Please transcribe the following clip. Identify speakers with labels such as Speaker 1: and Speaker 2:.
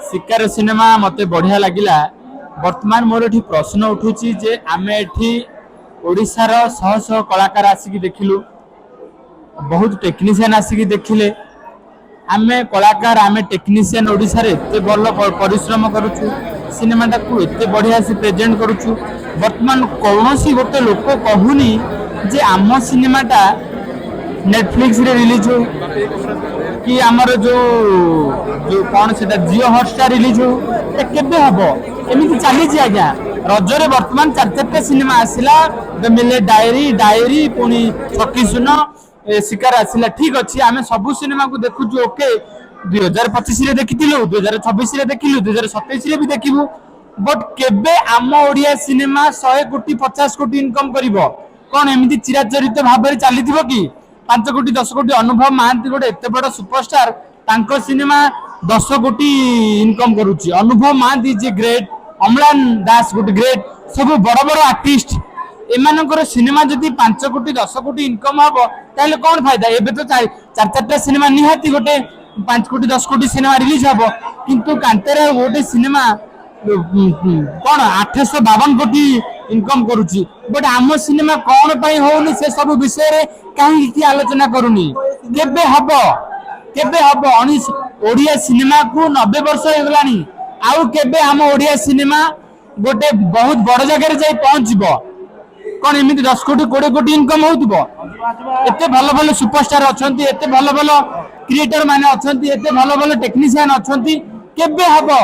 Speaker 1: शिकार सिनेमा मते बढ़िया लगिला। वर्तमान मोर एठी प्रश्न उठुची जे आमे एठी ओडिशार शह शह कलाकार आसिक देखिलु, बहुत टेक्नीशियन आसिक देखिले। आमे कलाकार आमे टेक्नीशियन ओडिशा रे एते भल परिश्रम करूछु, सिनेमाटा को एते बढ़िया से प्रेजेंट करूछु। वर्तमान कौनसी गोटे लोक कहूनी जे आम सिनेमाटा नेटफ्लिक्स रे रिलीज हो कि आमर जो जो कौन से जियो हॉटस्टार रिलीज हो केबे हबो एमिति चली आज्ञा। रजरे वर्तमान चार चार सिनेमा आसिला, द मिले डायरी डायरी पुणी छकी सुन शिकार आसिला। ठीक अच्छी आम सबू सिनेमा को देखुचु ओके 2025 रे देखिथिलु, 2026 रे देखिलु, 2027 रे भी देखिबु, बट केबे आम ओडिया सिनेमा 100 कोटी 50 कोटी इनकम करिवो कौन एमिति चिराचरित भाव में चलीथिबो कि 5 कोटी 10 कोटी। अनुभव महांती गोटे एते बड़ सुपरस्टार, तांको सिनेमा 10 कोटी इनकम करूची। अनुभव महांती जे ग्रेट, अम्लान दास गोटे ग्रेट, सब बड़ बड़ आर्टिस्ट एमानकर सिनेमा जदि 5 कोटी 10 कोटी इनकम हबो ताले कौन फायदा। एबे तो चार चार सिनेमा निहाती गोटे 5 कोटी 10 कोटी सिनेमा रिलीज हबो, किंतु कांतेरा गोटे सिनेमा कौन 852 कोटी इनकम करूची। बट आम सिनेमा कौन पाई होउनी से सब विषय रे कहीं की आलोचना करूनी। केबे हबो केबे हबो ओडिया सिनेमा को 90 वर्ष हो गलानी, आउ केबे आम ओडिया सिनेमा गोटे बहुत बड़ जगह जाई पहुंचबो कौन एमिति 10 कोटी 20 कोटी इनकम होउतबो। एते भलो भलो सुपरस्टार अछंती, एते भलो भलो क्रिएटर माने अछंती, एते भलो भलो टेक्नीशियन अछंती, केबे हबो